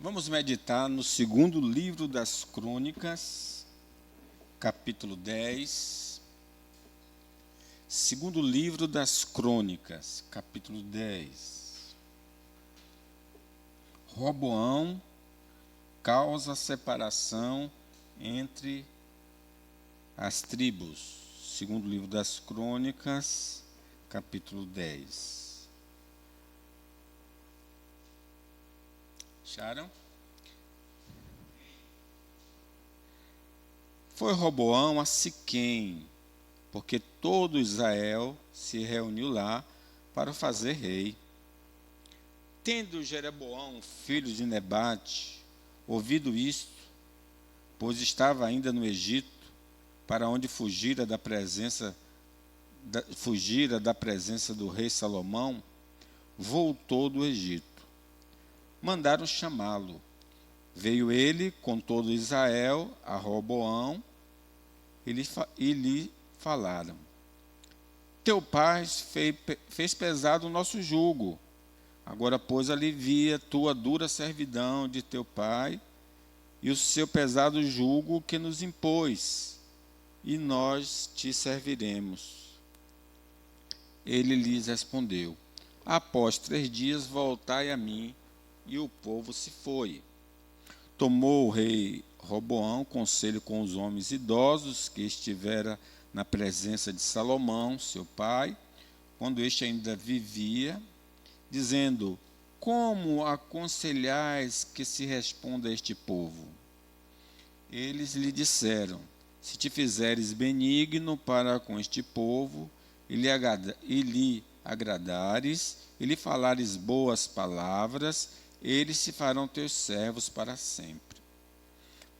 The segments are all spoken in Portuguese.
Vamos meditar no segundo livro das Crônicas, capítulo 10. Segundo livro das Crônicas, capítulo 10. Roboão causa separação entre as tribos. Segundo livro das Crônicas, capítulo 10. Acharam? Foi Roboão a Siquém, porque todo Israel se reuniu lá para fazer rei. Tendo Jeroboão, filho de Nebate, ouvido isto, pois estava ainda no Egito, para onde fugira da presença do rei Salomão, voltou do Egito. Mandaram chamá-lo. Veio ele com todo Israel a Roboão e lhe falaram: Teu pai fez pesado o nosso jugo. Agora, pois, alivia tua dura servidão de teu pai e o seu pesado jugo que nos impôs, e nós te serviremos. Ele lhes respondeu: Após 3 dias voltai a mim. E o povo se foi. Tomou o rei Roboão conselho com os homens idosos que estivera na presença de Salomão, seu pai, quando este ainda vivia, dizendo: Como aconselhais que se responda a este povo? Eles lhe disseram: Se te fizeres benigno para com este povo, e lhe agradares, e lhe falares boas palavras, eles se farão teus servos para sempre.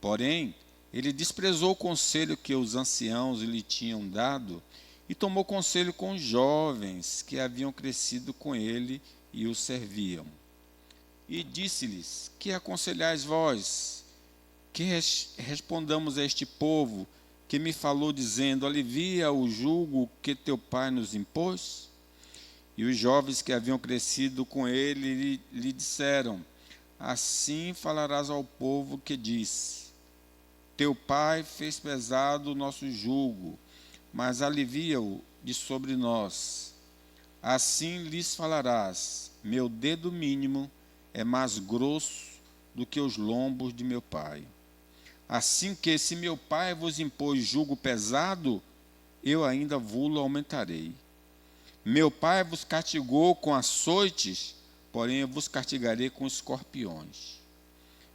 Porém, ele desprezou o conselho que os anciãos lhe tinham dado e tomou conselho com os jovens que haviam crescido com ele e o serviam. E disse-lhes: Que aconselhais vós? Que respondamos a este povo que me falou dizendo: Alivia o jugo que teu pai nos impôs? E os jovens que haviam crescido com ele lhe disseram: Assim falarás ao povo que diz: Teu pai fez pesado o nosso jugo, mas alivia-o de sobre nós. Assim lhes falarás: Meu dedo mínimo é mais grosso do que os lombos de meu pai. Assim que, se meu pai vos impôs jugo pesado, eu ainda vos aumentarei. Meu pai vos castigou com açoites, porém eu vos castigarei com escorpiões.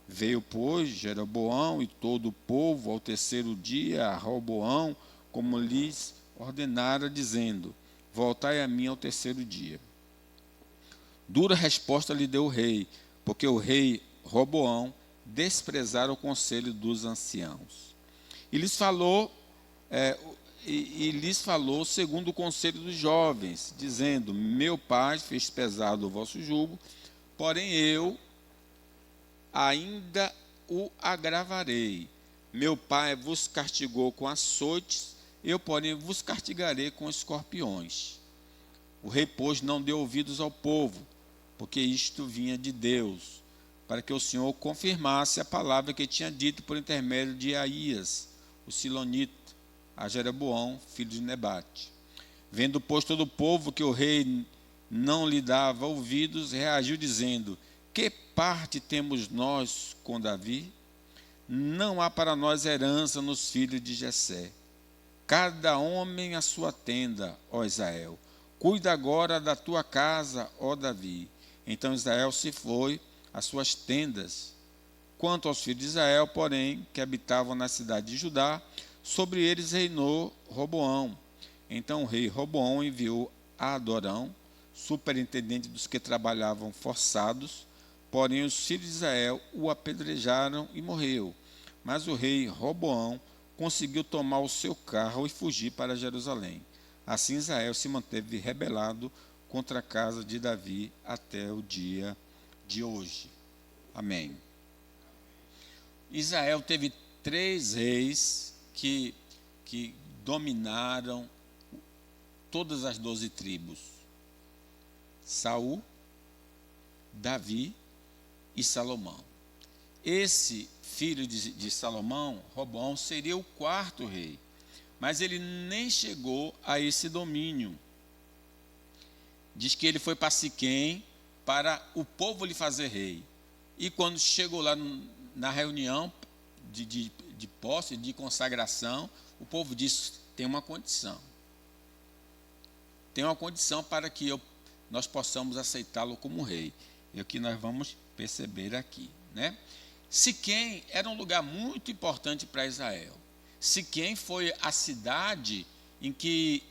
Veio, pois, Jeroboão e todo o povo ao 3º dia a Roboão, como lhes ordenara, dizendo: Voltai a mim ao 3º dia. Dura resposta lhe deu o rei, porque o rei Roboão desprezara o conselho dos anciãos. E lhes falou segundo o conselho dos jovens, dizendo: Meu pai fez pesado o vosso jugo, porém eu ainda o agravarei. Meu pai vos castigou com açoites, eu, porém, vos castigarei com escorpiões. O rei, pois, não deu ouvidos ao povo, porque isto vinha de Deus, para que o Senhor confirmasse a palavra que tinha dito por intermédio de Aías, o silonita, a Jeroboão, filho de Nebate. Vendo, pois, todo o povo que o rei não lhe dava ouvidos, reagiu dizendo: Que parte temos nós com Davi? Não há para nós herança nos filhos de Jessé. Cada homem a sua tenda, ó Israel. Cuida agora da tua casa, ó Davi. Então Israel se foi às suas tendas. Quanto aos filhos de Israel, porém, que habitavam na cidade de Judá, sobre eles reinou Roboão. Então o rei Roboão enviou a Adorão, superintendente dos que trabalhavam forçados, porém os filhos de Israel o apedrejaram e morreu. Mas o rei Roboão conseguiu tomar o seu carro e fugir para Jerusalém. Assim Israel se manteve rebelado contra a casa de Davi até o dia de hoje. Amém. Israel teve 3 reis que dominaram todas as 12 tribos: Saul, Davi e Salomão. esse filho de Salomão, Roboão, seria o quarto rei, mas ele nem chegou a esse domínio. Diz que ele foi para Siquém para o povo lhe fazer rei. E quando chegou lá na reunião de posse, de consagração, o povo disse: tem uma condição. Tem uma condição para que nós possamos aceitá-lo como rei. É o que nós vamos perceber aqui, né? Siquém era um lugar muito importante para Israel. Siquém foi a cidade em que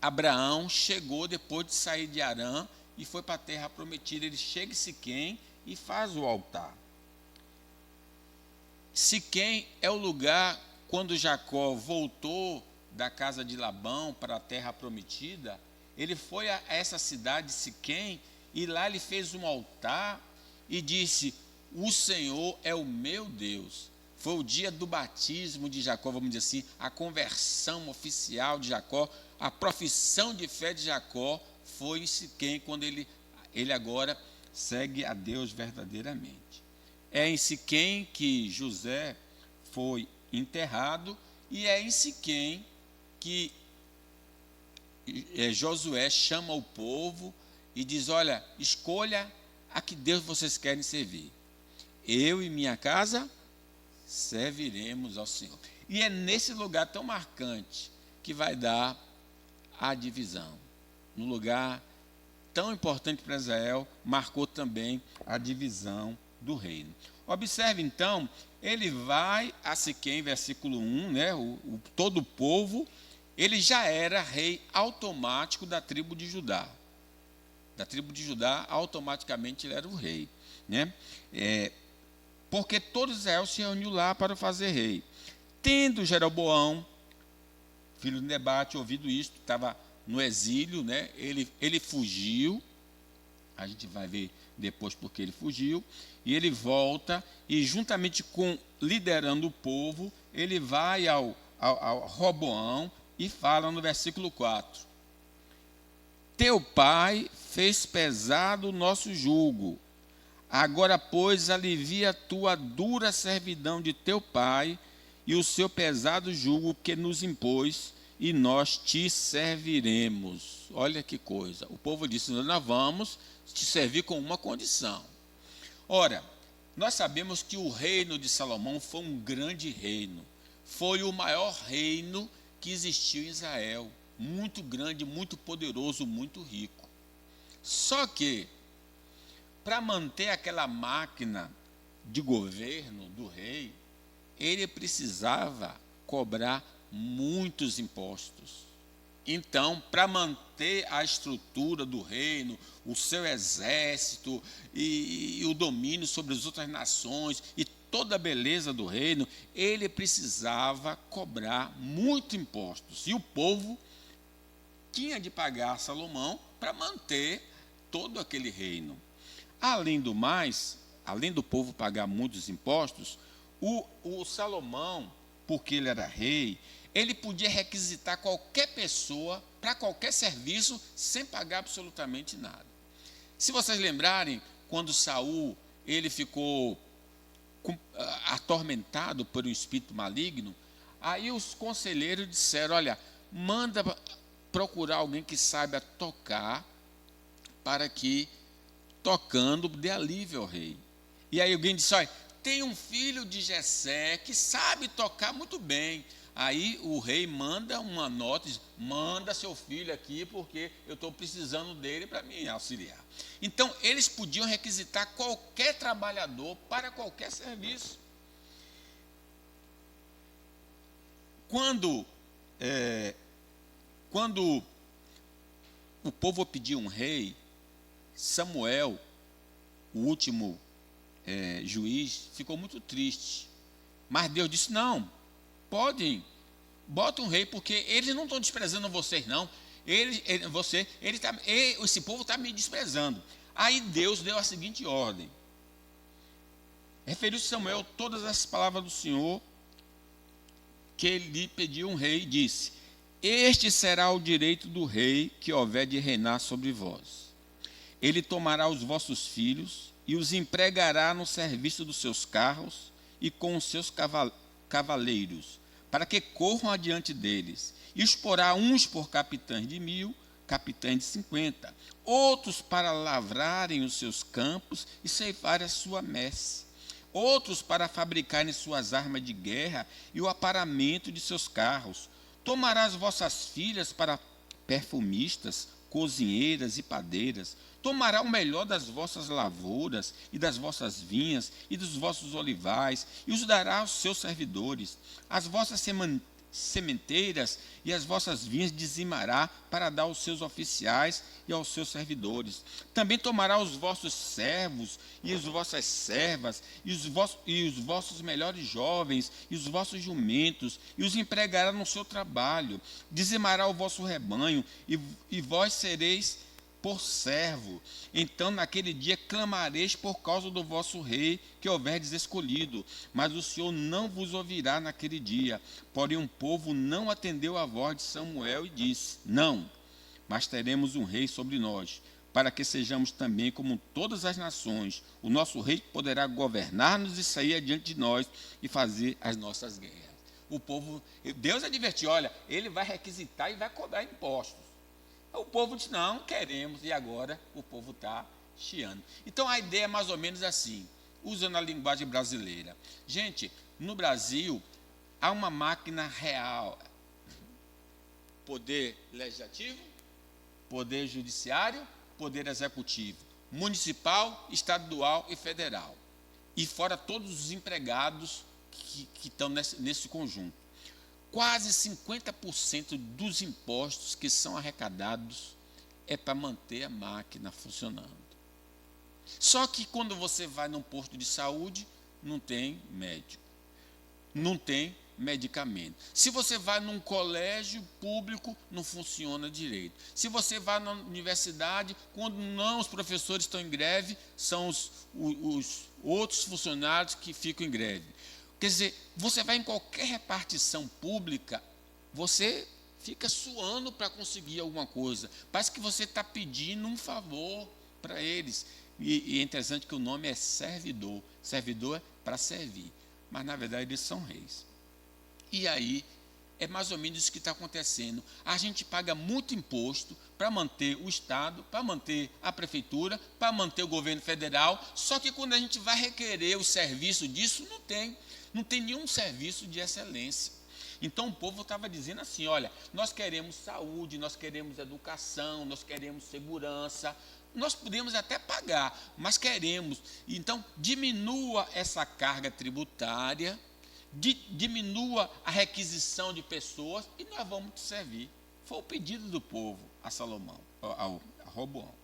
Abraão chegou depois de sair de Harã e foi para a terra prometida. Ele chega em Siquém e faz o altar. Siquém é o lugar, quando Jacó voltou da casa de Labão para a terra prometida, ele foi a essa cidade, Siquém, e lá ele fez um altar e disse: o Senhor é o meu Deus. Foi o dia do batismo de Jacó, vamos dizer assim, a conversão oficial de Jacó, a profissão de fé de Jacó foi em Siquém, quando ele agora segue a Deus verdadeiramente. É em Siquém que José foi enterrado, e é em Siquém que Josué chama o povo e diz: olha, escolha a que Deus vocês querem servir. Eu e minha casa serviremos ao Senhor. E é nesse lugar tão marcante que vai dar a divisão. No lugar tão importante para Israel, marcou também a divisão do reino. Observe então, ele vai a Siquém, versículo 1, né, todo o povo, ele já era rei automático da tribo de Judá. Da tribo de Judá, automaticamente ele era o rei, né? Porque todo Israel se reuniu lá para fazer rei. Tendo Jeroboão, filho de Nebate, ouvido isto, estava no exílio, né? Ele fugiu, a gente vai ver depois porque ele fugiu, e ele volta, e juntamente com liderando o povo, ele vai ao Roboão e fala no versículo 4: teu pai fez pesado o nosso jugo, agora, pois, alivia a tua dura servidão de teu pai e o seu pesado jugo que nos impôs, e nós te serviremos. Olha que coisa. O povo disse: nós vamos te servir com uma condição. Ora, nós sabemos que o reino de Salomão foi um grande reino. Foi o maior reino que existiu em Israel. Muito grande, muito poderoso, muito rico. Só que, para manter aquela máquina de governo do rei, ele precisava cobrar muitos impostos. Então, para manter a estrutura do reino, o seu exército e o domínio sobre as outras nações e toda a beleza do reino, ele precisava cobrar muitos impostos. E o povo tinha de pagar a Salomão para manter todo aquele reino. Além do mais, além do povo pagar muitos impostos, o Salomão, porque ele era rei, ele podia requisitar qualquer pessoa para qualquer serviço sem pagar absolutamente nada. Se vocês lembrarem, quando Saul ele ficou atormentado por um espírito maligno, aí os conselheiros disseram: olha, manda procurar alguém que saiba tocar, para que, tocando, dê alívio ao rei. E aí alguém disse: olha, tem um filho de Jessé que sabe tocar muito bem. Aí o rei manda uma nota, diz: manda seu filho aqui, porque eu estou precisando dele para me auxiliar. Então, eles podiam requisitar qualquer trabalhador para qualquer serviço. Quando o povo pediu um rei, Samuel, o último juiz, ficou muito triste. Mas Deus disse: não, bota um rei, porque eles não estão desprezando vocês, não. Esse povo está me desprezando. Aí Deus deu a seguinte ordem. Referiu-se Samuel todas as palavras do Senhor, que ele lhe pediu um rei, e disse: este será o direito do rei que houver de reinar sobre vós. Ele tomará os vossos filhos e os empregará no serviço dos seus carros e com os seus cavaleiros, para que corram adiante deles, e os porá uns por capitães de 1000, capitães de 50, outros para lavrarem os seus campos e ceifarem a sua messe, outros para fabricarem suas armas de guerra e o aparamento de seus carros. Tomará as vossas filhas para perfumistas, cozinheiras e padeiras. Tomará o melhor das vossas lavouras e das vossas vinhas e dos vossos olivais, e os dará aos seus servidores. As vossas sementeiras e as vossas vinhas dizimará para dar aos seus oficiais e aos seus servidores. Também tomará os vossos servos e as vossas servas e os vossos melhores jovens e os vossos jumentos e os empregará no seu trabalho. Dizimará o vosso rebanho e vós sereis por servo. Então, naquele dia, clamareis por causa do vosso rei, que houverdes escolhido, mas o Senhor não vos ouvirá naquele dia. Porém, um povo não atendeu à voz de Samuel e disse: não, mas teremos um rei sobre nós, para que sejamos também como todas as nações. O nosso rei poderá governar-nos e sair adiante de nós e fazer as nossas guerras. O povo, Deus advertiu, olha, ele vai requisitar e vai cobrar impostos. O povo disse, não, queremos, e agora o povo está chiando. Então a ideia é mais ou menos assim, usando a linguagem brasileira. Gente, no Brasil, há uma máquina real, poder legislativo, poder judiciário, poder executivo, municipal, estadual e federal. E fora todos os empregados que estão nesse conjunto. Quase 50% dos impostos que são arrecadados é para manter a máquina funcionando. Só que quando você vai num posto de saúde, não tem médico, não tem medicamento. Se você vai num colégio público, não funciona direito. Se você vai na universidade, quando não os professores estão em greve, são os outros funcionários que ficam em greve. Quer dizer, você vai em qualquer repartição pública, você fica suando para conseguir alguma coisa. Parece que você está pedindo um favor para eles. E é interessante que o nome é servidor. Servidor é para servir. Mas, na verdade, eles são reis. E aí, é mais ou menos isso que está acontecendo. A gente paga muito imposto para manter o Estado, para manter a Prefeitura, para manter o governo federal. Só que quando a gente vai requerer o serviço disso, não tem. Não tem nenhum serviço de excelência. Então o povo estava dizendo assim, olha, nós queremos saúde, nós queremos educação, nós queremos segurança, nós podemos até pagar, mas queremos. Então diminua essa carga tributária, diminua a requisição de pessoas e nós vamos te servir. Foi o pedido do povo a Salomão, a Roboão.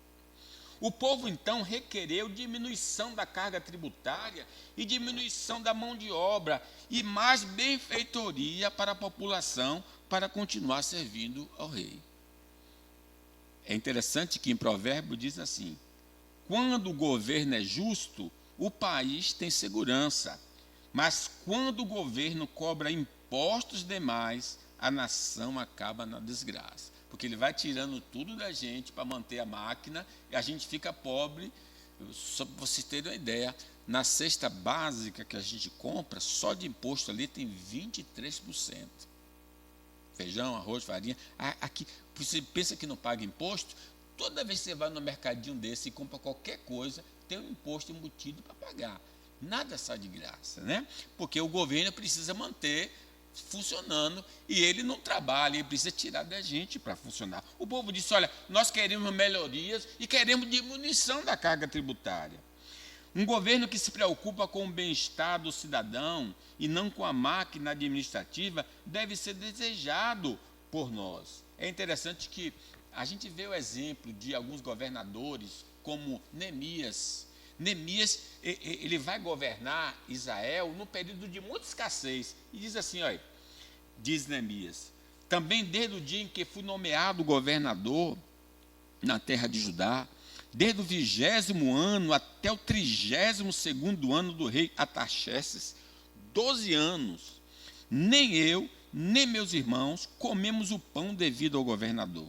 O povo, então, requereu diminuição da carga tributária e diminuição da mão de obra e mais benfeitoria para a população para continuar servindo ao rei. É interessante que em Provérbio diz assim, quando o governo é justo, o país tem segurança, mas quando o governo cobra impostos demais, a nação acaba na desgraça. Porque ele vai tirando tudo da gente para manter a máquina e a gente fica pobre. Só para vocês terem uma ideia, na cesta básica que a gente compra, só de imposto ali tem 23%. Feijão, arroz, farinha. Aqui, você pensa que não paga imposto? Toda vez que você vai no mercadinho desse e compra qualquer coisa, tem um imposto embutido para pagar. Nada sai de graça, né? Porque o governo precisa manter funcionando e ele não trabalha, ele precisa tirar da gente para funcionar. O povo disse, olha, nós queremos melhorias e queremos diminuição da carga tributária. Um governo que se preocupa com o bem-estar do cidadão e não com a máquina administrativa deve ser desejado por nós. É interessante que a gente vê o exemplo de alguns governadores como Neemias. Neemias, ele vai governar Israel num período de muita escassez. E diz assim, olha, diz Neemias, também desde o dia em que fui nomeado governador na terra de Judá, desde o 20º ano até o 32º ano do rei Artaxerxes, 12 anos, nem eu, nem meus irmãos comemos o pão devido ao governador.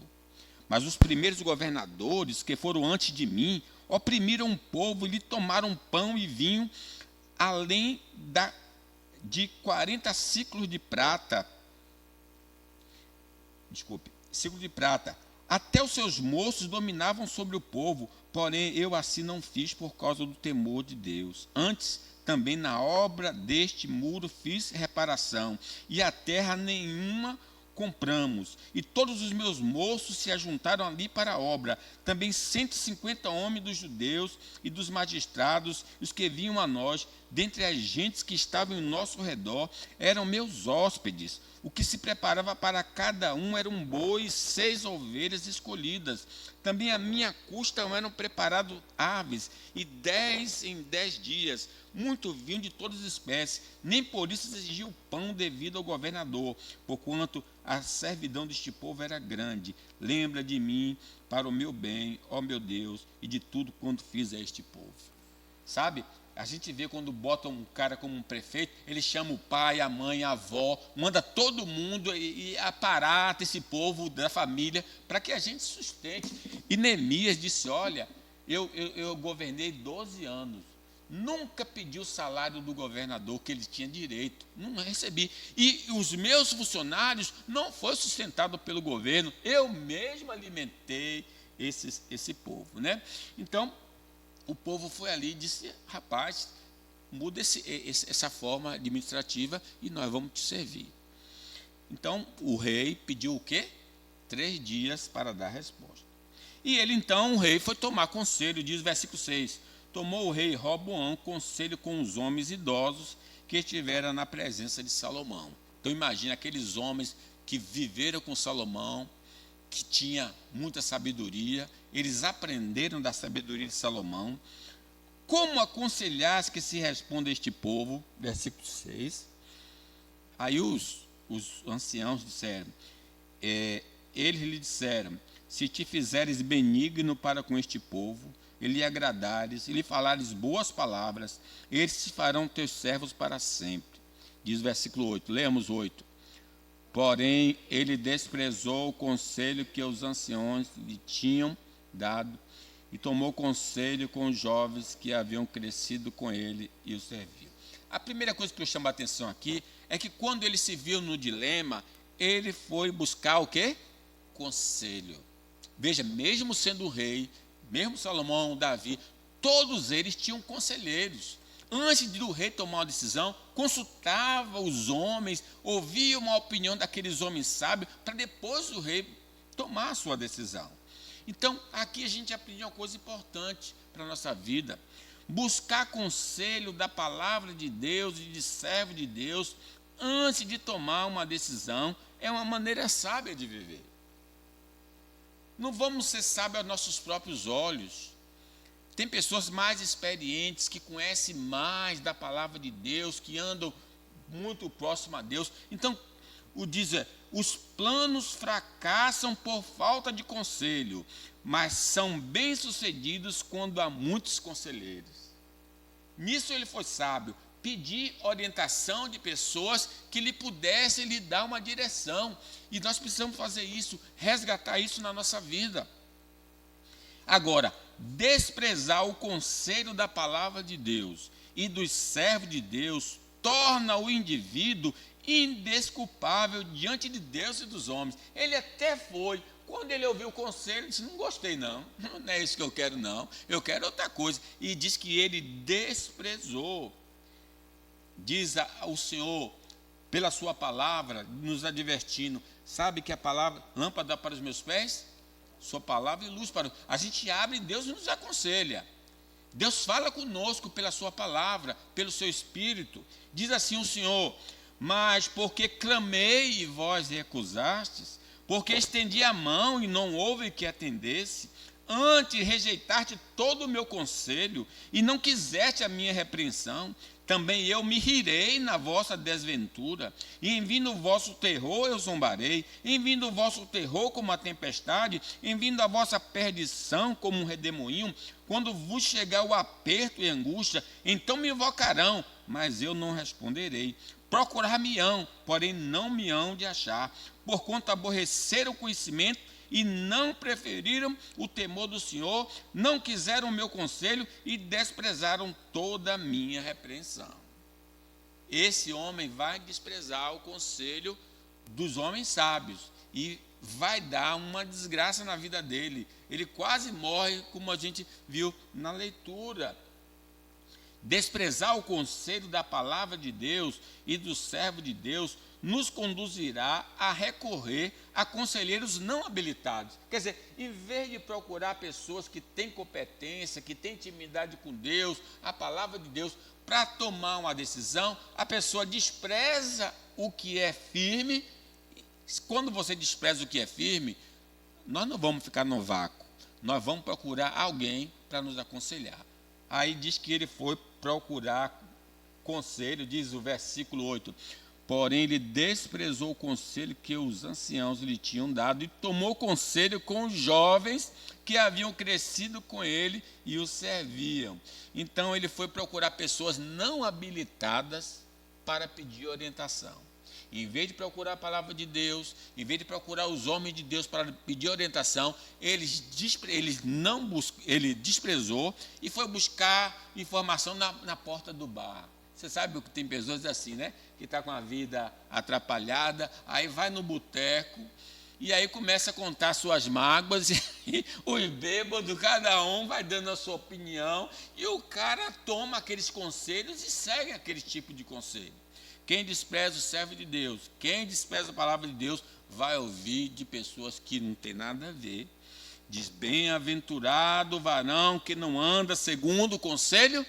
Mas os primeiros governadores que foram antes de mim oprimiram o povo e lhe tomaram pão e vinho, além de 40 ciclos de prata. Ciclo de prata. Até os seus moços dominavam sobre o povo, porém eu assim não fiz por causa do temor de Deus. Antes, também na obra deste muro fiz reparação, e a terra nenhuma compramos. E todos os meus moços se ajuntaram ali para a obra. Também 150 homens dos judeus e dos magistrados, os que vinham a nós, dentre as gentes que estavam em nosso redor, eram meus hóspedes. O que se preparava para cada um era um boi e 6 ovelhas escolhidas. Também a minha custa eram preparadas aves, e 10 em 10 dias. Muito vinho de todas as espécies. Nem por isso exigia o pão devido ao governador, porquanto a servidão deste povo era grande. Lembra de mim para o meu bem, ó meu Deus, e de tudo quanto fiz a este povo. Sabe? A gente vê quando bota um cara como um prefeito, ele chama o pai, a mãe, a avó, manda todo mundo e aparata esse povo da família para que a gente sustente. E Neemias disse, olha, eu governei 12 anos, nunca pedi o salário do governador que ele tinha direito, não recebi. E os meus funcionários não foram sustentados pelo governo, eu mesmo alimentei esse povo, né? Então, o povo foi ali e disse, rapaz, muda essa forma administrativa e nós vamos te servir. Então, o rei pediu o quê? 3 dias para dar resposta. E ele, então, o rei foi tomar conselho, diz o versículo 6. Tomou o rei Roboão conselho com os homens idosos que estiveram na presença de Salomão. Então, imagina aqueles homens que viveram com Salomão, que tinha muita sabedoria, eles aprenderam da sabedoria de Salomão. Como aconselhasse que se responda a este povo? Versículo 6. Aí os anciãos disseram, eles lhe disseram, se te fizeres benigno para com este povo, e lhe agradares, e lhe falares boas palavras, eles se farão teus servos para sempre. Diz o versículo 8, lemos 8. Porém, ele desprezou o conselho que os anciãos lhe tinham dado e tomou conselho com os jovens que haviam crescido com ele e o serviam. A primeira coisa que eu chamo a atenção aqui é que quando ele se viu no dilema, ele foi buscar o quê? Conselho. Veja, mesmo sendo rei, mesmo Salomão, Davi, todos eles tinham conselheiros. Antes do rei tomar uma decisão, consultava os homens, ouvia uma opinião daqueles homens sábios, para depois o rei tomar a sua decisão. Então, aqui a gente aprende uma coisa importante para a nossa vida. Buscar conselho da palavra de Deus e de servo de Deus, antes de tomar uma decisão, é uma maneira sábia de viver. Não vamos ser sábios aos nossos próprios olhos. Tem pessoas mais experientes, que conhecem mais da palavra de Deus, que andam muito próximo a Deus. Então, os planos fracassam por falta de conselho, mas são bem-sucedidos quando há muitos conselheiros. Nisso ele foi sábio, pedir orientação de pessoas que lhe pudessem lhe dar uma direção. E nós precisamos fazer isso, resgatar isso na nossa vida. Agora, desprezar o conselho da palavra de Deus e dos servos de Deus torna o indivíduo indesculpável diante de Deus e dos homens. Ele até foi, quando ele ouviu o conselho, disse, não gostei não é isso que eu quero não, eu quero outra coisa. E diz que ele desprezou. Diz o Senhor, pela sua palavra, nos advertindo, sabe que a palavra, lâmpada para os meus pés, sua palavra e luz para... A gente abre e Deus nos aconselha. Deus fala conosco pela sua palavra, pelo seu Espírito. Diz assim o Senhor, mas porque clamei e vós recusastes, porque estendi a mão e não houve que atendesse, antes rejeitaste todo o meu conselho e não quiseste a minha repreensão, também eu me rirei na vossa desventura, e em vindo o vosso terror eu zombarei, em vindo o vosso terror como a tempestade, em vindo a vossa perdição como um redemoinho, quando vos chegar o aperto e angústia, então me invocarão, mas eu não responderei. Procurar-me-ão, porém não me hão de achar, porquanto aborreceram o conhecimento e não preferiram o temor do Senhor, não quiseram o meu conselho e desprezaram toda a minha repreensão. Esse homem vai desprezar o conselho dos homens sábios e vai dar uma desgraça na vida dele. Ele quase morre, como a gente viu na leitura. Desprezar o conselho da palavra de Deus e do servo de Deus nos conduzirá a recorrer a conselheiros não habilitados. Quer dizer, em vez de procurar pessoas que têm competência, que têm intimidade com Deus, a palavra de Deus, para tomar uma decisão, a pessoa despreza o que é firme. Quando você despreza o que é firme, nós não vamos ficar no vácuo, nós vamos procurar alguém para nos aconselhar. Aí diz que ele foi procurar conselho, diz o versículo 8, porém ele desprezou o conselho que os anciãos lhe tinham dado e tomou conselho com os jovens que haviam crescido com ele e o serviam. Então ele foi procurar pessoas não habilitadas para pedir orientação. Em vez de procurar a palavra de Deus, em vez de procurar os homens de Deus para pedir orientação, ele desprezou e foi buscar informação na porta do bar. Você sabe que tem pessoas assim, né? Que está com a vida atrapalhada, aí vai no boteco e aí começa a contar suas mágoas e os bêbados, cada um vai dando a sua opinião e o cara toma aqueles conselhos e segue aquele tipo de conselho. Quem despreza o servo de Deus, quem despreza a palavra de Deus, vai ouvir de pessoas que não tem nada a ver. Diz, bem-aventurado o varão que não anda segundo o conselho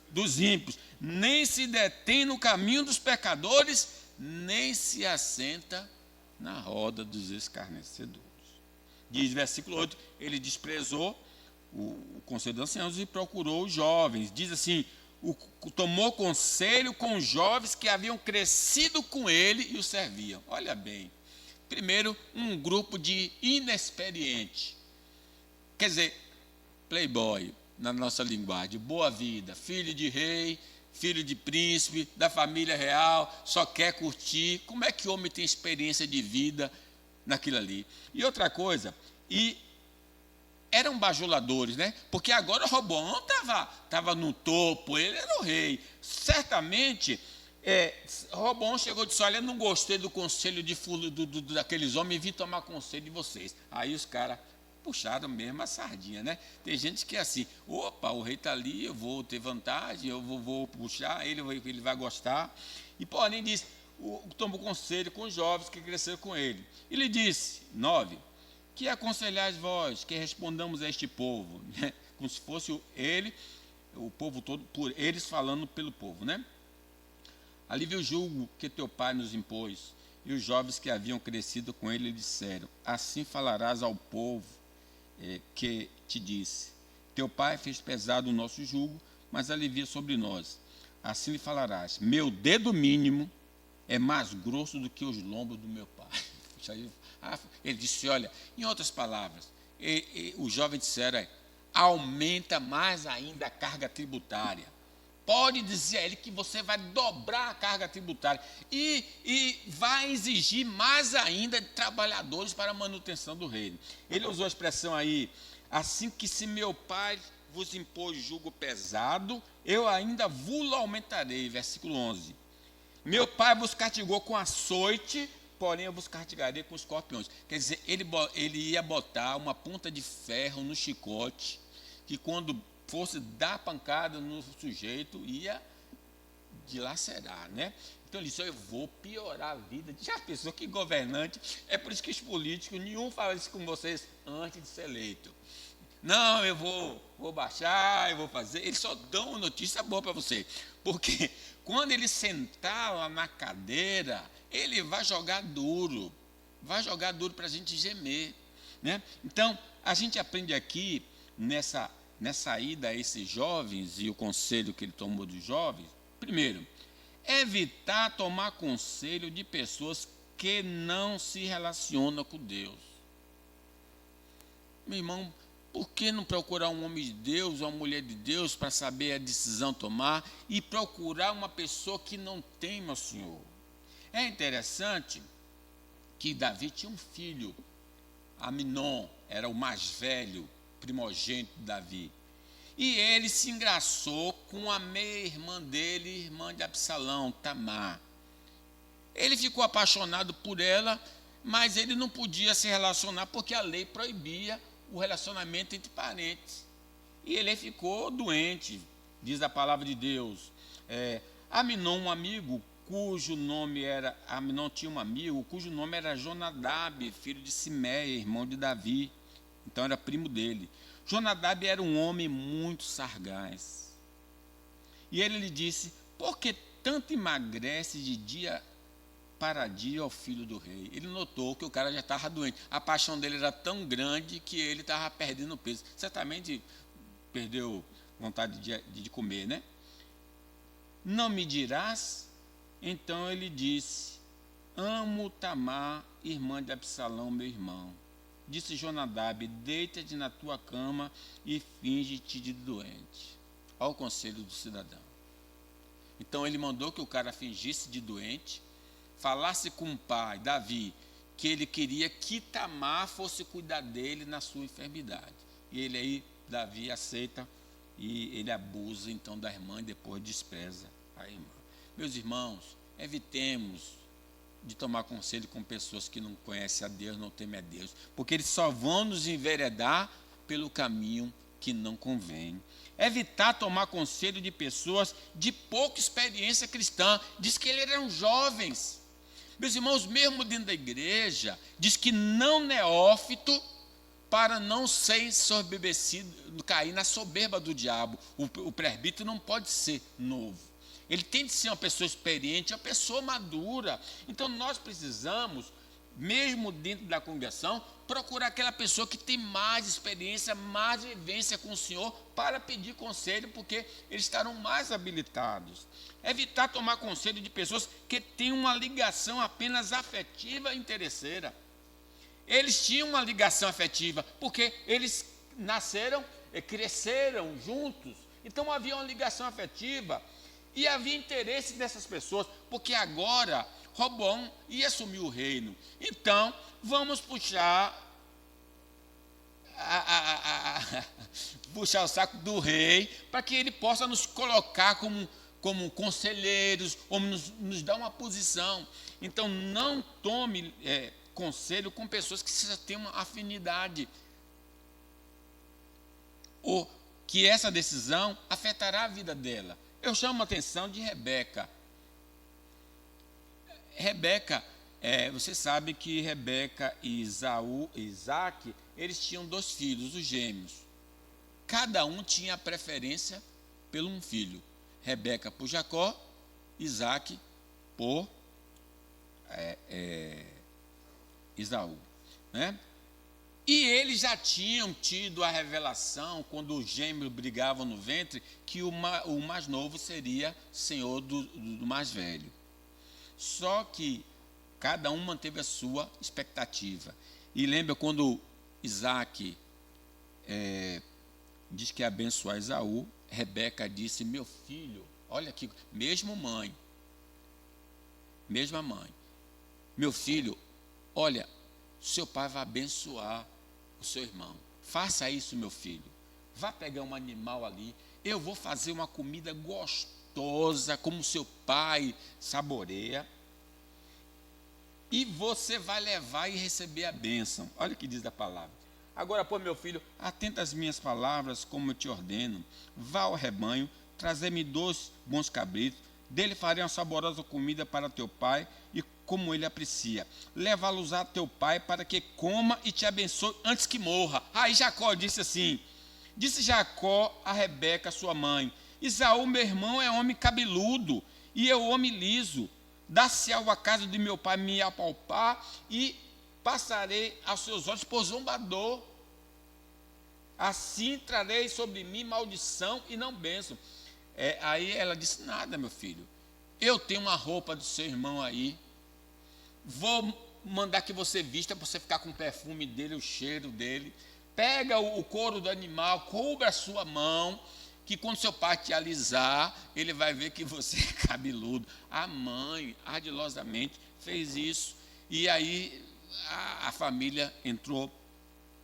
dos ímpios, nem se detém no caminho dos pecadores, nem se assenta na roda dos escarnecedores. Diz, versículo 8, ele desprezou o conselho dos anciãos e procurou os jovens. Diz assim, tomou conselho com os jovens que haviam crescido com ele e o serviam. Olha bem, primeiro, um grupo de inexperiente, quer dizer, playboy, na nossa linguagem, boa vida, filho de rei, filho de príncipe, da família real, só quer curtir. Como é que o homem tem experiência de vida naquilo ali? E outra coisa, eram bajuladores, né? Porque agora o Roboão estava no topo, ele era o rei. Certamente, Roboão chegou e disse, olha, não gostei do conselho daqueles homens e vim tomar conselho de vocês. Aí os caras puxaram mesmo a sardinha, né? Tem gente que é assim, opa, o rei está ali, eu vou ter vantagem, eu vou puxar, ele vai gostar. E porém disse, tomou conselho com os jovens que cresceram com ele. E lhe disse, 9, que aconselhais vós, que respondamos a este povo, né? Como se fosse ele, o povo todo, por eles falando pelo povo, né? Alivia o jugo que teu pai nos impôs. E os jovens que haviam crescido com ele disseram, assim falarás ao povo que te disse, teu pai fez pesado o nosso jugo, mas alivia sobre nós. Assim lhe falarás, meu dedo mínimo é mais grosso do que os lombos do meu pai. Ele disse, olha, em outras palavras, os jovens disseram, aumenta mais ainda a carga tributária. Pode dizer a ele que você vai dobrar a carga tributária e vai exigir mais ainda de trabalhadores para a manutenção do reino. Ele usou a expressão aí, assim que se meu pai vos impôs jugo pesado, eu ainda vos aumentarei. Versículo 11. Meu pai vos castigou com açoite, porém eu vos castigarei com escorpiões. Quer dizer, ele ia botar uma ponta de ferro no chicote, que quando fosse dar pancada no sujeito, ia dilacerar, né? Então ele disse, eu vou piorar a vida. Já pensou que governante? É por isso que os políticos, nenhum fala isso com vocês antes de ser eleito. Não, eu vou baixar, eu vou fazer. Eles só dão uma notícia boa para você. Porque quando ele sentar lá na cadeira, ele vai jogar duro. Vai jogar duro para a gente gemer, né? Então, a gente aprende aqui, nessa ida a esses jovens e o conselho que ele tomou dos jovens, primeiro, evitar tomar conselho de pessoas que não se relacionam com Deus. Meu irmão, por que não procurar um homem de Deus, uma mulher de Deus, para saber a decisão tomar e procurar uma pessoa que não teme ao Senhor? É interessante que Davi tinha um filho Aminon era o mais velho, primogênito de Davi. E ele se engraçou com a meia-irmã dele, irmã de Absalão, Tamar. Ele ficou apaixonado por ela, mas ele não podia se relacionar porque a lei proibia o relacionamento entre parentes. E ele ficou doente, diz a palavra de Deus. Aminon, um amigo, Aminon tinha um amigo cujo nome era Jonadab, filho de Simeia, irmão de Davi. Então era primo dele. Jonadab era um homem muito sagaz. E ele lhe disse: por que tanto emagrece de dia para dia ao filho do rei? Ele notou que o cara já estava doente. A paixão dele era tão grande que ele estava perdendo peso. Certamente perdeu vontade de comer, né? Não me dirás? Então ele disse: amo Tamar, irmã de Absalão, meu irmão. Disse Jonadab: deita-te na tua cama e finge-te de doente. Olha o conselho do cidadão. Então ele mandou que o cara fingisse de doente, falasse com o pai, Davi, que ele queria que Tamar fosse cuidar dele na sua enfermidade. E ele aí, Davi, aceita e ele abusa então da irmã e depois despreza a irmã. Meus irmãos, evitemos de tomar conselho com pessoas que não conhecem a Deus, não temem a Deus, porque eles só vão nos enveredar pelo caminho que não convém. Evitar tomar conselho de pessoas de pouca experiência cristã. Diz que eles eram jovens. Meus irmãos, mesmo dentro da igreja, diz que não neófito, para não ser ensoberbecido, cair na soberba do diabo. O presbítero não pode ser novo. Ele tem de ser uma pessoa experiente, uma pessoa madura. Então nós precisamos, mesmo dentro da congregação, procurar aquela pessoa que tem mais experiência, mais vivência com o Senhor, para pedir conselho, porque eles estarão mais habilitados. Evitar tomar conselho de pessoas que têm uma ligação apenas afetiva e interesseira. Eles tinham uma ligação afetiva, porque eles nasceram e cresceram juntos. Então havia uma ligação afetiva. E havia interesse dessas pessoas, porque agora Roboão ia assumir o reino. Então, vamos puxar puxar o saco do rei, para que ele possa nos colocar como conselheiros, ou nos dar uma posição. Então, não tome conselho com pessoas que você tem uma afinidade, ou que essa decisão afetará a vida dela. Eu chamo a atenção de Rebeca. Rebeca, você sabe que Rebeca e Isaac, eles tinham 2 filhos, os gêmeos. Cada um tinha preferência por um filho. Rebeca por Jacó, Isaac por Esaú, né? E eles já tinham tido a revelação, quando os gêmeos brigavam no ventre, que o mais novo seria senhor do mais velho. Só que cada um manteve a sua expectativa. E lembra quando Isaac diz que ia abençoar Esaú, Rebeca disse: meu filho, olha aqui, mesma mãe, meu filho, olha, seu pai vai abençoar o seu irmão. Faça isso, meu filho. Vá pegar um animal ali. Eu vou fazer uma comida gostosa, como seu pai saboreia. E você vai levar e receber a bênção. Olha o que diz a palavra. Agora, pô, meu filho, atenta às minhas palavras, como eu te ordeno. Vá ao rebanho, trazer-me 2 bons cabritos. Dele farei uma saborosa comida para teu pai, e como ele aprecia. Leva-los a teu pai para que coma e te abençoe antes que morra. Aí Jacó disse assim, disse Jacó a Rebeca, sua mãe: Esaú, meu irmão, é homem cabeludo, e eu homem liso. Dá-se a casa de meu pai me apalpar, e passarei aos seus olhos por zombador. Assim trarei sobre mim maldição e não bênção. Aí ela disse: nada, meu filho, eu tenho uma roupa do seu irmão aí, vou mandar que você vista, para você ficar com o perfume dele, o cheiro dele. Pega o couro do animal, cubra a sua mão, que quando seu pai te alisar, ele vai ver que você é cabeludo. A mãe, ardilosamente, fez isso. E aí a família entrou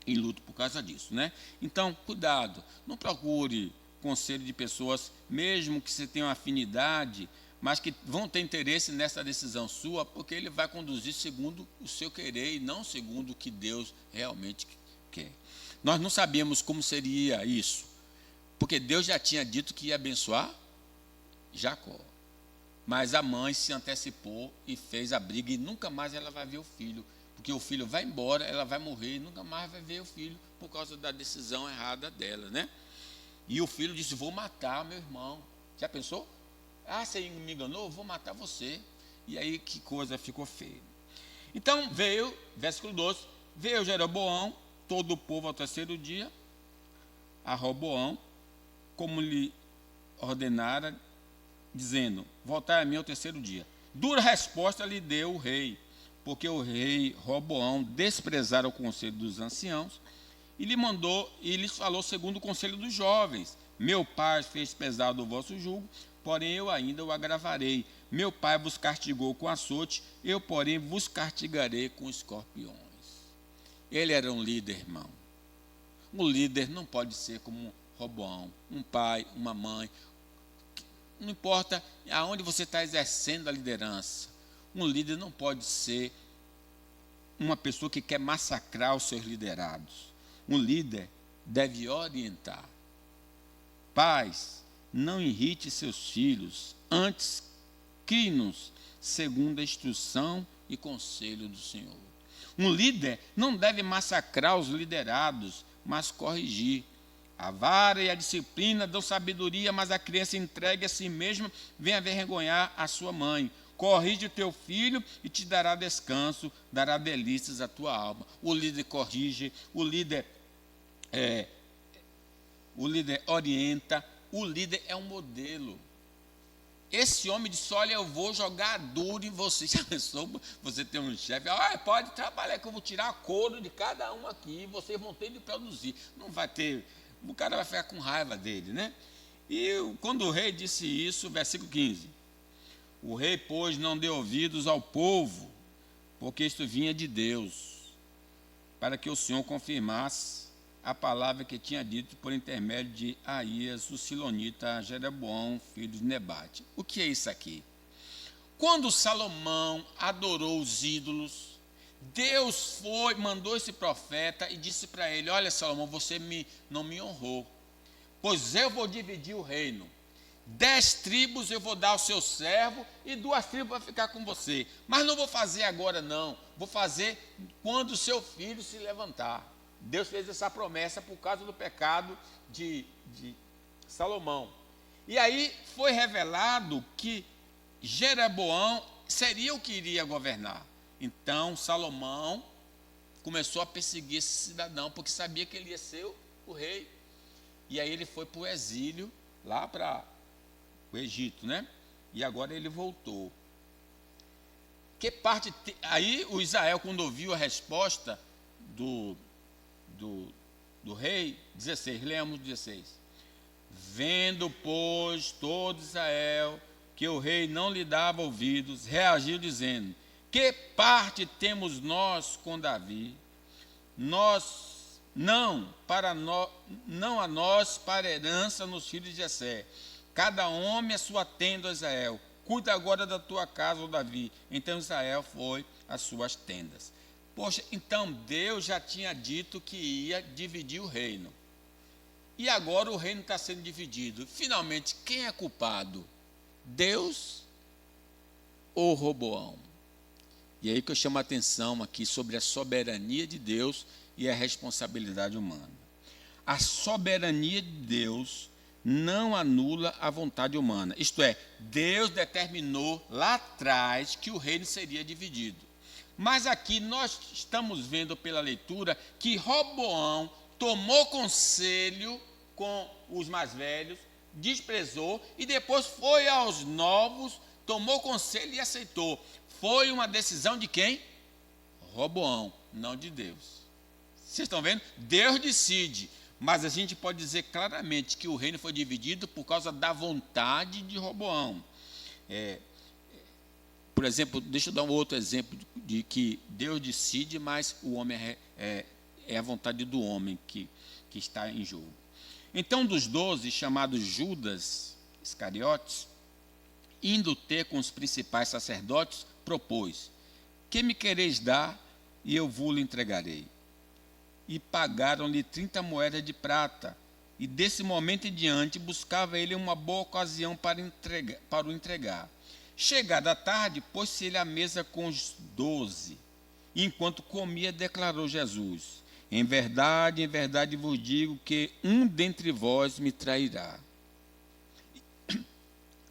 em luto por causa disso, né? Então, cuidado, não procure conselho de pessoas, mesmo que você tenha uma afinidade, mas que vão ter interesse nessa decisão sua, porque ele vai conduzir segundo o seu querer e não segundo o que Deus realmente quer. Nós não sabíamos como seria isso, porque Deus já tinha dito que ia abençoar Jacó. Mas a mãe se antecipou e fez a briga e nunca mais ela vai ver o filho, porque o filho vai embora, ela vai morrer e nunca mais vai ver o filho por causa da decisão errada dela, né? E o filho disse: vou matar meu irmão. Já pensou? Ah, você me enganou? Vou matar você. E aí que coisa ficou feia. Então veio, versículo 12, veio Jeroboão, todo o povo ao terceiro dia, a Roboão, como lhe ordenara, dizendo: voltai a mim ao terceiro dia. Dura resposta lhe deu o rei, porque o rei Roboão desprezara o conselho dos anciãos e lhe mandou, e lhes falou segundo o conselho dos jovens: meu pai fez pesado o vosso jugo, porém eu ainda o agravarei. Meu pai vos castigou com açoite, eu, porém, vos castigarei com escorpiões. Ele era um líder, irmão. Um líder não pode ser como Roboão, um pai, uma mãe. Não importa aonde você está exercendo a liderança. Um líder não pode ser uma pessoa que quer massacrar os seus liderados. Um líder deve orientar. Pais, não irrite seus filhos, antes crie-nos segundo a instrução e conselho do Senhor. Um líder não deve massacrar os liderados, mas corrigir. A vara e a disciplina dão sabedoria, mas a criança entregue a si mesma vem avergonhar a sua mãe. Corrige o teu filho e te dará descanso, dará delícias à tua alma. O líder corrige, o líder orienta, o líder é um modelo. Esse homem disse: olha, eu vou jogar duro em você. Já pensou? Você tem um chefe, pode trabalhar que eu vou tirar a couro de cada um aqui, vocês vão ter de produzir. Não vai ter, o cara vai ficar com raiva dele, né? E quando o rei disse isso, versículo 15, o rei, pois, não deu ouvidos ao povo, porque isto vinha de Deus, para que o Senhor confirmasse a palavra que tinha dito por intermédio de Aías, o silonita, a Jeroboão, filho de Nebate. O que é isso aqui? Quando Salomão adorou os ídolos, Deus mandou esse profeta e disse para ele: olha, Salomão, você não me honrou, pois eu vou dividir o reino. 10 tribos eu vou dar ao seu servo e 2 tribos vai ficar com você. Mas não vou fazer agora não, vou fazer quando o seu filho se levantar. Deus fez essa promessa por causa do pecado de Salomão. E aí foi revelado que Jeroboão seria o que iria governar. Então Salomão começou a perseguir esse cidadão, porque sabia que ele ia ser o rei. E aí ele foi para o exílio, lá para o Egito, né? E agora ele voltou. Aí o Israel, quando ouviu a resposta do rei, 16, lemos 16. Vendo, pois, todo Israel que o rei não lhe dava ouvidos, reagiu dizendo: que parte temos nós com Davi? Não a nós para herança nos filhos de Jessé. Cada homem a sua tenda, Israel. Cuida agora da tua casa, ó Davi. Então Israel foi às suas tendas. Poxa, então Deus já tinha dito que ia dividir o reino. E agora o reino está sendo dividido. Finalmente, quem é culpado? Deus ou Roboão? E aí que eu chamo a atenção aqui sobre a soberania de Deus e a responsabilidade humana. A soberania de Deus não anula a vontade humana. Isto é, Deus determinou lá atrás que o reino seria dividido. Mas aqui nós estamos vendo pela leitura que Roboão tomou conselho com os mais velhos, desprezou e depois foi aos novos, tomou conselho e aceitou. Foi uma decisão de quem? Roboão, não de Deus. Vocês estão vendo? Deus decide, mas a gente pode dizer claramente que o reino foi dividido por causa da vontade de Roboão. Por exemplo, deixa eu dar um outro exemplo de que Deus decide, mas o homem é a vontade do homem que está em jogo. Então, dos 12, chamado Judas Iscariotes, indo ter com os principais sacerdotes, propôs: que me quereis dar, e eu vos entregarei. E pagaram-lhe 30 moedas de prata. E desse momento em diante buscava ele uma boa ocasião para o entregar. Chegada a tarde, pôs-se ele à mesa com os 12. E enquanto comia, declarou Jesus: em verdade vos digo que um dentre vós me trairá.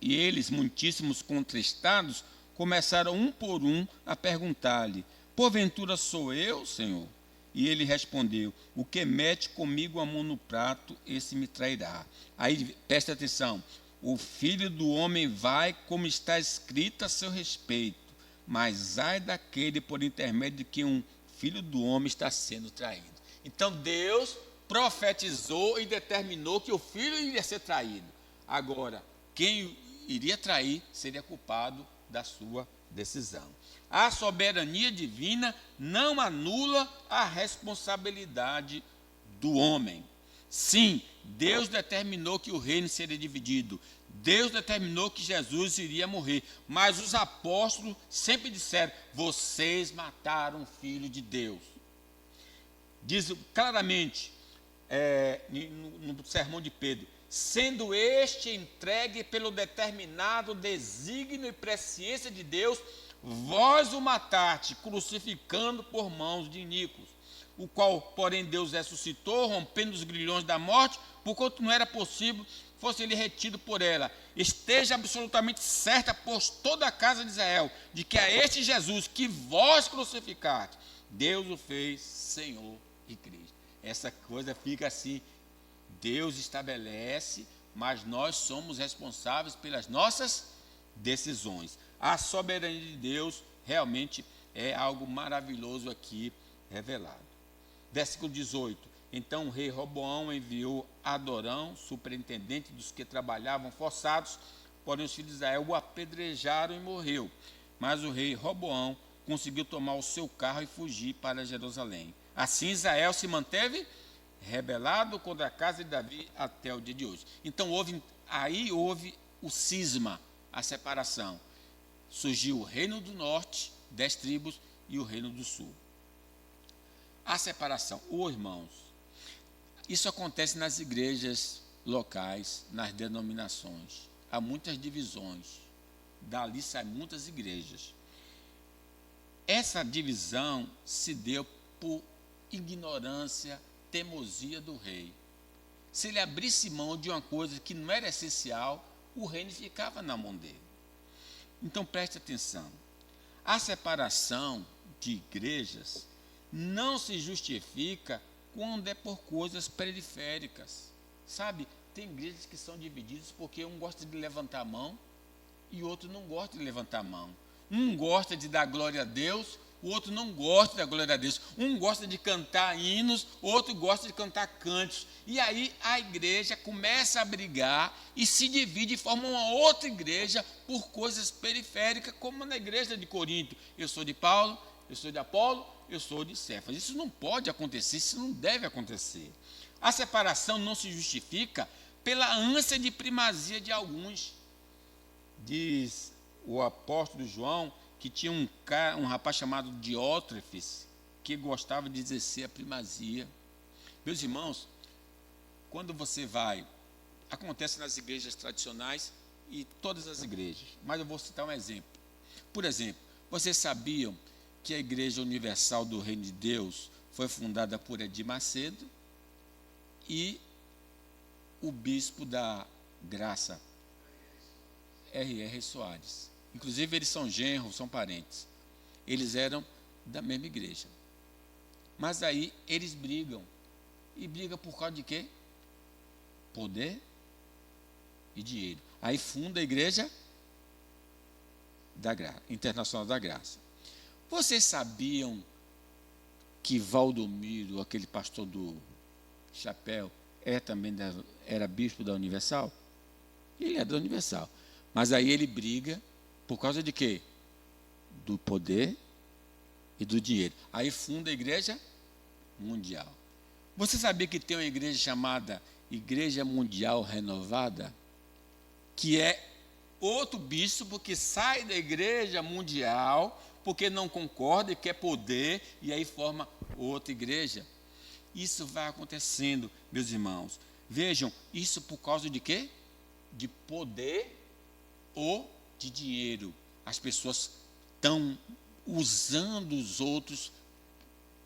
E eles, muitíssimos contristados, começaram um por um a perguntar-lhe: porventura sou eu, Senhor? E ele respondeu: o que mete comigo a mão no prato, esse me trairá. Aí, presta atenção: o Filho do Homem vai como está escrito a seu respeito, mas ai daquele por intermédio de que um Filho do Homem está sendo traído. Então Deus profetizou e determinou que o Filho iria ser traído. Agora, quem iria trair seria culpado da sua decisão. A soberania divina não anula a responsabilidade do homem. Sim, Deus determinou que o reino seria dividido. Deus determinou que Jesus iria morrer. Mas os apóstolos sempre disseram: vocês mataram o Filho de Deus. Diz claramente no sermão de Pedro: sendo este entregue pelo determinado desígnio e presciência de Deus, vós o mataste, crucificando por mãos de iníquos, o qual, porém, Deus ressuscitou, rompendo os grilhões da morte, porquanto não era possível fosse ele retido por ela. Esteja absolutamente certa, pois toda a casa de Israel, de que a este Jesus que vós crucificaste, Deus o fez Senhor e Cristo. Essa coisa fica assim: Deus estabelece, mas nós somos responsáveis pelas nossas decisões. A soberania de Deus realmente é algo maravilhoso aqui revelado. Versículo 18: então o rei Roboão enviou Adorão, superintendente dos que trabalhavam forçados, porém os filhos de Israel o apedrejaram e morreu. Mas o rei Roboão conseguiu tomar o seu carro e fugir para Jerusalém. Assim Israel se manteve rebelado contra a casa de Davi até o dia de hoje. Então houve o cisma, a separação. Surgiu o reino do norte, 10 tribos, e o reino do sul. A separação. Irmãos, isso acontece nas igrejas locais, nas denominações. Há muitas divisões. Dali saem muitas igrejas. Essa divisão se deu por ignorância, teimosia do rei. Se ele abrisse mão de uma coisa que não era essencial, o reino ficava na mão dele. Então preste atenção: a separação de igrejas não se justifica quando é por coisas periféricas. Sabe, tem igrejas que são divididas porque um gosta de levantar a mão e o outro não gosta de levantar a mão. Um gosta de dar glória a Deus, o outro não gosta da glória a Deus. Um gosta de cantar hinos, o outro gosta de cantar cantos. E aí a igreja começa a brigar e se divide e forma uma outra igreja por coisas periféricas, como na igreja de Corinto. Eu sou de Paulo, eu sou de Apolo, eu sou de Cefas. Isso não pode acontecer, isso não deve acontecer. A separação não se justifica pela ânsia de primazia de alguns. Diz o apóstolo João que tinha um rapaz chamado Diótrefes, que gostava de exercer a primazia. Meus irmãos, quando você vai, acontece nas igrejas tradicionais e todas as igrejas, mas eu vou citar um exemplo. Por exemplo, vocês sabiam que a Igreja Universal do Reino de Deus foi fundada por Edir Macedo e o bispo da Graça, R.R. Soares. Inclusive, eles são genros, são parentes. Eles eram da mesma igreja. Mas aí eles brigam. E brigam por causa de quê? Poder e dinheiro. Aí funda a Igreja Internacional da Graça. Vocês sabiam que Valdomiro, aquele pastor do chapéu, era bispo da Universal? Ele é da Universal. Mas aí ele briga por causa de quê? Do poder e do dinheiro. Aí funda a Igreja mundial. Você sabia que tem uma igreja chamada Igreja Mundial Renovada? Que é outro bispo que sai da igreja mundial porque não concorda e quer poder, e aí forma outra igreja. Isso vai acontecendo, meus irmãos. Vejam, isso por causa de quê? De poder ou de dinheiro. As pessoas estão usando os outros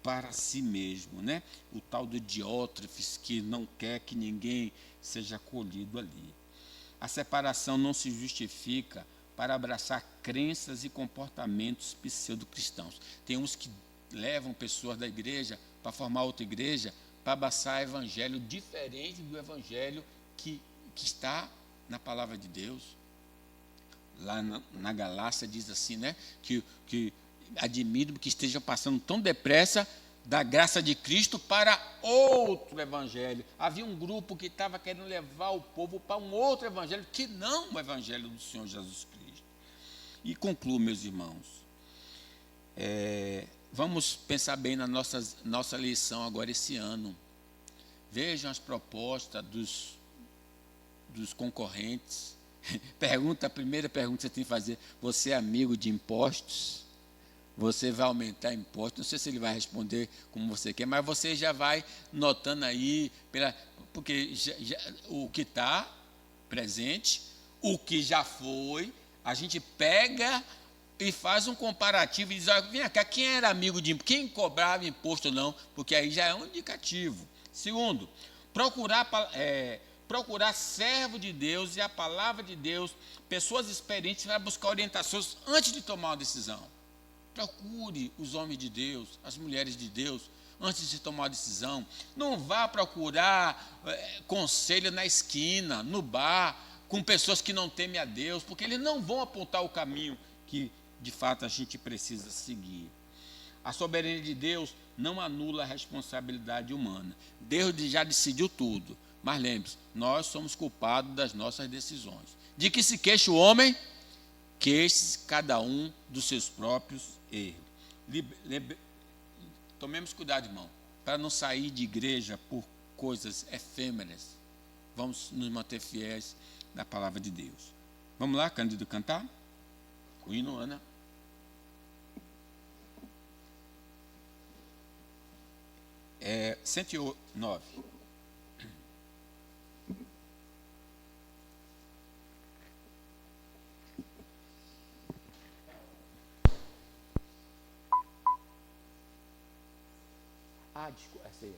para si mesmo, né? O tal do Diótrefes, que não quer que ninguém seja acolhido ali. A separação não se justifica para abraçar crenças e comportamentos pseudo-cristãos. Tem uns que levam pessoas da igreja para formar outra igreja, para abraçar evangelho diferente do evangelho que está na palavra de Deus. Lá na Galácia diz assim, né? Que admiro que estejam passando tão depressa da graça de Cristo para outro evangelho. Havia um grupo que estava querendo levar o povo para um outro evangelho, que não o evangelho do Senhor Jesus Cristo. E concluo, meus irmãos. Vamos pensar bem na nossa lição agora esse ano. Vejam as propostas dos concorrentes. A primeira pergunta que você tem que fazer: você é amigo de impostos? Você vai aumentar impostos? Não sei se ele vai responder como você quer, mas você já vai notando aí, porque o que está presente, o que já foi, a gente pega e faz um comparativo e diz: olha, vem cá, quem era amigo de imposto, quem cobrava imposto ou não, porque aí já é um indicativo. Segundo, procurar servo de Deus e a palavra de Deus, pessoas experientes para buscar orientações antes de tomar uma decisão. Procure os homens de Deus, as mulheres de Deus, antes de tomar uma decisão. Não vá procurar conselho na esquina, no bar, com pessoas que não temem a Deus, porque eles não vão apontar o caminho que, de fato, a gente precisa seguir. A soberania de Deus não anula a responsabilidade humana. Deus já decidiu tudo. Mas lembre-se, nós somos culpados das nossas decisões. De que se queixa o homem, queixe cada um dos seus próprios erros. Tomemos cuidado, irmão, para não sair de igreja por coisas efêmeras. Vamos nos manter fiéis na palavra de Deus. Vamos lá, Cândido, cantar? O hino, Ana. É 109. Desculpa, essa aí.